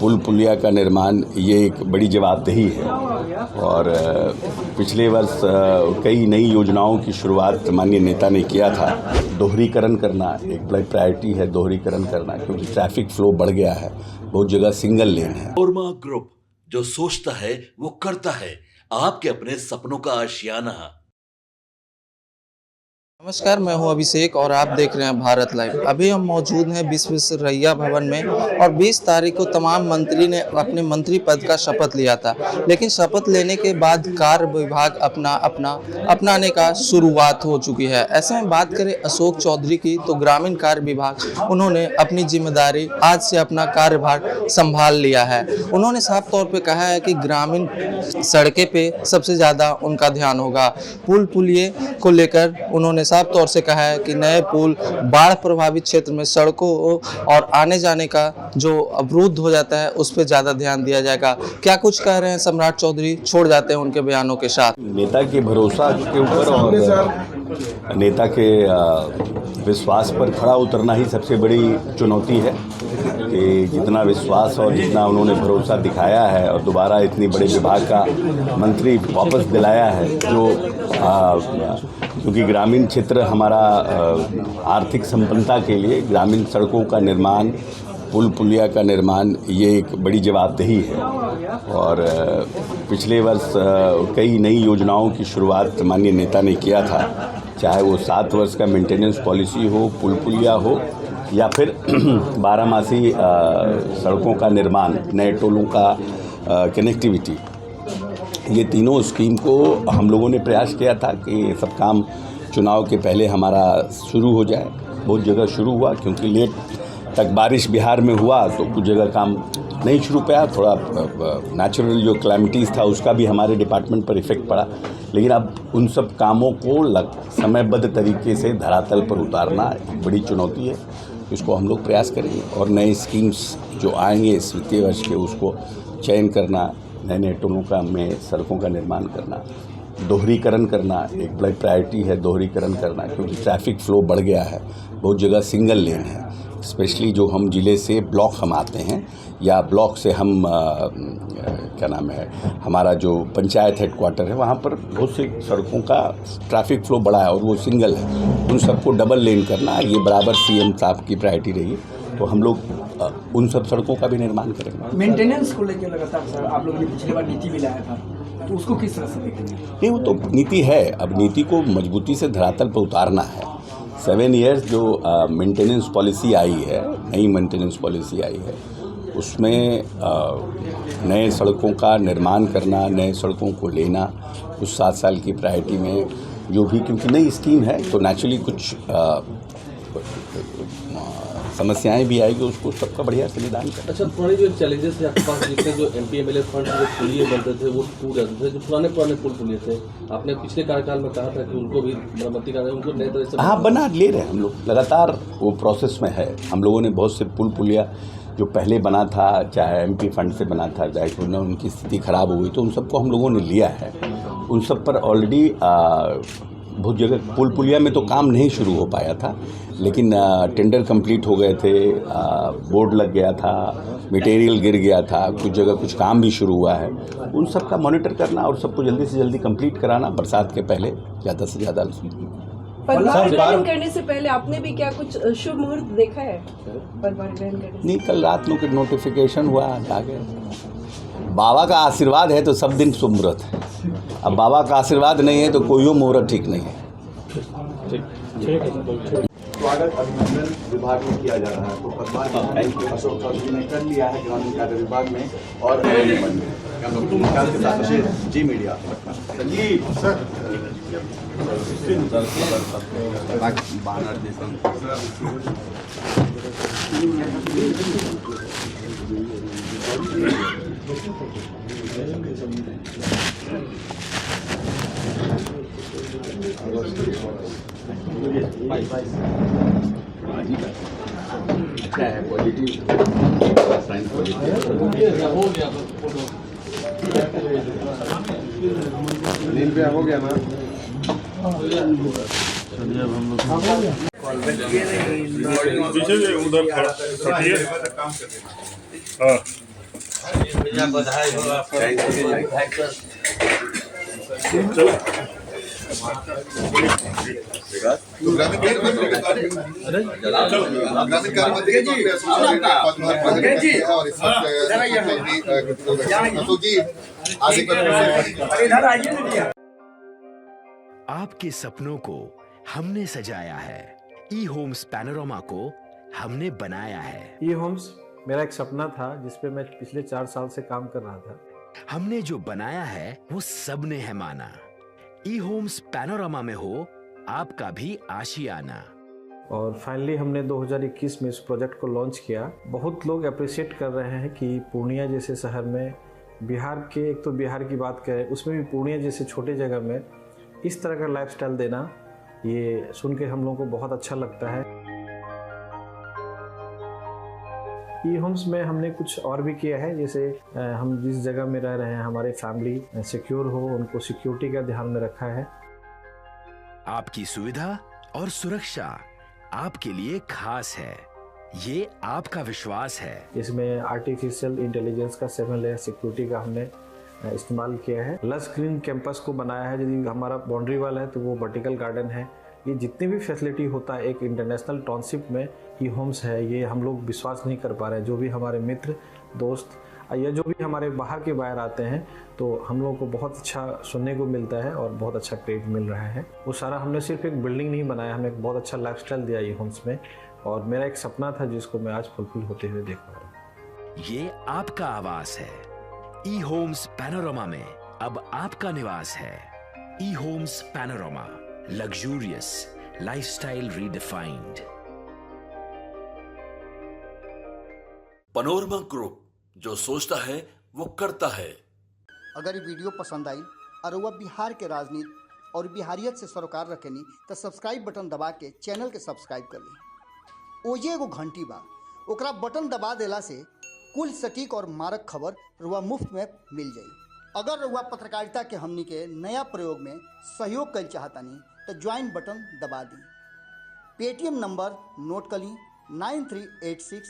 पुल पुलिया का निर्माण ये एक बड़ी जवाबदेही है और पिछले वर्ष कई नई योजनाओं की शुरुआत माननीय नेता ने किया था। दोहरीकरण करना एक बड़ी प्रायोरिटी है, दोहरीकरण करना, क्योंकि ट्रैफिक फ्लो बढ़ गया है, बहुत जगह सिंगल लेन है। ओरमा ग्रुप, जो सोचता है वो करता है, आपके अपने सपनों का आशियाना। नमस्कार, मैं हूं अभिषेक और आप देख रहे हैं भारत लाइव। अभी हम मौजूद हैं विश्वेश्वरैया भवन में और 20 तारीख को तमाम मंत्री ने अपने मंत्री पद का शपथ लिया था, लेकिन शपथ लेने के बाद कार्य विभाग अपनाने का शुरुआत हो चुकी है। ऐसे में बात करें अशोक चौधरी की, तो ग्रामीण कार्य विभाग उन्होंने अपनी जिम्मेदारी आज से अपना कार्यभार संभाल लिया है। उन्होंने साफ तौर पर कहा है कि ग्रामीण सड़कें पे सबसे ज़्यादा उनका ध्यान होगा। पुल पुलिये को लेकर उन्होंने साफ तौर से कहा है कि नए पुल बाढ़ प्रभावित क्षेत्र में सड़कों और आने जाने का जो अवरुद्ध हो जाता है उस पर ज़्यादा ध्यान दिया जाएगा। क्या कुछ कह रहे हैं सम्राट चौधरी, छोड़ जाते हैं उनके बयानों के साथ। नेता के भरोसा के ऊपर और नेता के विश्वास पर खड़ा उतरना ही सबसे बड़ी चुनौती है कि जितना विश्वास और जितना उन्होंने भरोसा दिखाया है और दोबारा इतनी बड़े विभाग का मंत्री वापस दिलाया है, जो क्योंकि ग्रामीण क्षेत्र हमारा आर्थिक संपन्नता के लिए ग्रामीण सड़कों का निर्माण, पुल पुलिया का निर्माण ये एक बड़ी जवाबदेही है और पिछले वर्ष कई नई योजनाओं की शुरुआत माननीय नेता ने किया था, चाहे वो 7 वर्ष का मेंटेनेंस पॉलिसी हो, पुल पुलिया हो या फिर 12 सड़कों का निर्माण, नए टोलों का कनेक्टिविटी। ये तीनों स्कीम को हम लोगों ने प्रयास किया था कि सब काम चुनाव के पहले हमारा शुरू हो जाए। बहुत जगह शुरू हुआ, क्योंकि लेट तक बारिश बिहार में हुआ तो कुछ जगह काम नहीं शुरू पाया। थोड़ा नेचुरल जो क्लाइमिटीज़ था उसका भी हमारे डिपार्टमेंट पर इफ़ेक्ट पड़ा, लेकिन अब उन सब कामों को समयबद्ध तरीके से धरातल पर उतारना एक बड़ी चुनौती है। इसको हम लोग प्रयास करेंगे और नए स्कीम्स जो आएंगे इस वित्तीय वर्ष के उसको चयन करना, नए टोलों का में सड़कों का निर्माण करना, दोहरीकरण करना एक बड़ी प्रायोरिटी है, दोहरीकरण करना, क्योंकि ट्रैफिक फ्लो बढ़ गया है, बहुत जगह सिंगल लेन है। स्पेशली जो हम ज़िले से ब्लॉक हम आते हैं या ब्लॉक से हम हमारा जो पंचायत हेडक्वार्टर है वहाँ पर बहुत सी सड़कों का ट्रैफिक फ्लो बढ़ा है और वो सिंगल है। उन सबको डबल लेन करना ये बराबर सीएम साहब की प्रायोरिटी रही है, तो हम लोग उन सब सड़कों का भी निर्माण करेंगे। मेंटेनेंस को लेकर लगातार सर आप लोगों ने पिछली बार नीति भी लाया था, तो उसको किस तरह से देखेंगे? नहीं, वो तो नीति है, अब नीति को मजबूती से धरातल पर उतारना है। 7 इयर्स जो मेंटेनेंस पॉलिसी आई है, नई मेंटेनेंस पॉलिसी आई है, उसमें नए सड़कों का निर्माण करना, नए सड़कों को लेना, उस 7 साल की प्रायोरिटी में जो भी, क्योंकि नई स्कीम है तो नेचुरली कुछ समस्याएं भी आएगी, उसको सबका बढ़िया से निदान करें। अच्छा, पुराने जो चैलेंजेस थे आपके पास, जितने जो एमपी एमएलए फंड जो पुलिये बनते थे वो टूट जाते थे, जो पुराने पुल पुलिये थे, आपने पिछले कार्यकाल में कहा था कि उनको भी मरम्मती करना है, उनको नए तरह से बना ले रहे हैं हम लोग, लगातार वो प्रोसेस में है। हम लोगों ने बहुत से पुल पुलिया जो पहले बना था, चाहे एमपी फंड से बना था, चाहे उनकी स्थिति खराब हो गई, तो उन सबको हम लोगों ने लिया है। उन सब पर ऑलरेडी बहुत जगह पुल पुलिया में तो काम नहीं शुरू हो पाया था, लेकिन टेंडर कंप्लीट हो गए थे, बोर्ड लग गया था, मटेरियल गिर गया था, कुछ जगह कुछ काम भी शुरू हुआ है। उन सब का मॉनिटर करना और सबको जल्दी से जल्दी कंप्लीट कराना, बरसात के पहले ज़्यादा से ज़्यादा। पदभार ग्रहण करने से पहले आपने भी क्या कुछ शुभ मुहूर्त देखा है? पदभार ग्रहण करने नहीं, कल रात में नोटिफिकेशन हुआ, आगे बाबा का आशीर्वाद है तो सब दिन शुभ मुहूर्त है। अब बाबा का आशीर्वाद नहीं है तो कोई मुहूर्त ठीक नहीं है। स्वागत अभिनंदन विभाग में किया जा रहा है, तो पदभार अशोक चौधरी ने कर लिया है ग्रामीण कार्य विभाग में और के साथ जी मीडिया संजीव सर अच्छा है, पॉजिटिव साइंस हो गया ना। पीछे उधर खड़ा ग्रामीण कार्य मंत्री जी पदभार ग्रहण करते हैं और इस वक्त जी आज एक बार आपके सपनों को हमने सजाया है, ई होम्स पैनोरामा को हमने बनाया है। ई होम्स मेरा एक सपना था जिसपे मैं पिछले 4 साल से काम कर रहा था। हमने जो बनाया है वो सबने है माना। ई होम्स पैनोरामा में हो आपका भी आशियाना। और फाइनली हमने 2021 में इस प्रोजेक्ट को लॉन्च किया। बहुत लोग अप्रिशिएट कर रहे हैं कि पूर्णिया जैसे शहर में बिहार के, एक तो बिहार की बात करें उसमें भी पूर्णिया जैसे छोटे जगह में इस तरह का लाइफस्टाइल देना, ये सुन के हम लोगों को बहुत अच्छा लगता है। ई होम्स में हमने कुछ और भी किया है, जैसे हम जिस जगह में रह रहे हैं हमारे फैमिली सिक्योर हो, उनको सिक्योरिटी का ध्यान में रखा है। आपकी सुविधा और सुरक्षा आपके लिए खास है, ये आपका विश्वास है। इसमें आर्टिफिशियल इंटेलिजेंस का 7 लेयर सिक्योरिटी का हमने इस्तेमाल किया है। लस ग्रीन कैंपस को बनाया है। यदि हमारा बाउंड्री वाल है तो वो वर्टिकल गार्डन है। ये जितनी भी फैसिलिटी होता है एक इंटरनेशनल टाउनशिप में ई होम्स है, ये हम लोग विश्वास नहीं कर पा रहे हैं। जो भी हमारे मित्र दोस्त या जो भी हमारे बाहर के बाहर आते हैं तो हम लोगों को बहुत अच्छा सुनने को मिलता है और बहुत अच्छा क्रेडिट मिल रहा है। वो सारा हमने सिर्फ एक बिल्डिंग नहीं बनाया, हमने एक बहुत अच्छा लाइफस्टाइल दिया ई होम्स में, और मेरा एक सपना था जिसको मैं आज फुलफिल होते हुए देख पा रहा हूँ। ये आपका आवास है। ई होम्स पैनोरामा में अब आपका निवास है। E homes Panorama, luxurious lifestyle redefined. Panorama group, जो सोचता है वो करता है। अगर ये वीडियो पसंद आई और वह बिहार के राजनीति और बिहारियत से सरोकार रखेनी तो सब्सक्राइब बटन दबा के चैनल के सब्सक्राइब कर ली। ओजे एगो घंटी बा, ओकरा बटन दबा देला से कुल सटीक और मारक खबर रुआ मुफ्त में मिल जाई। अगर रुआ पत्रकारिता के हमनी के नया प्रयोग में सहयोग कर चाहतानी तो ज्वाइन बटन दबा दी। पेटीएम नंबर नोट कर ली 9386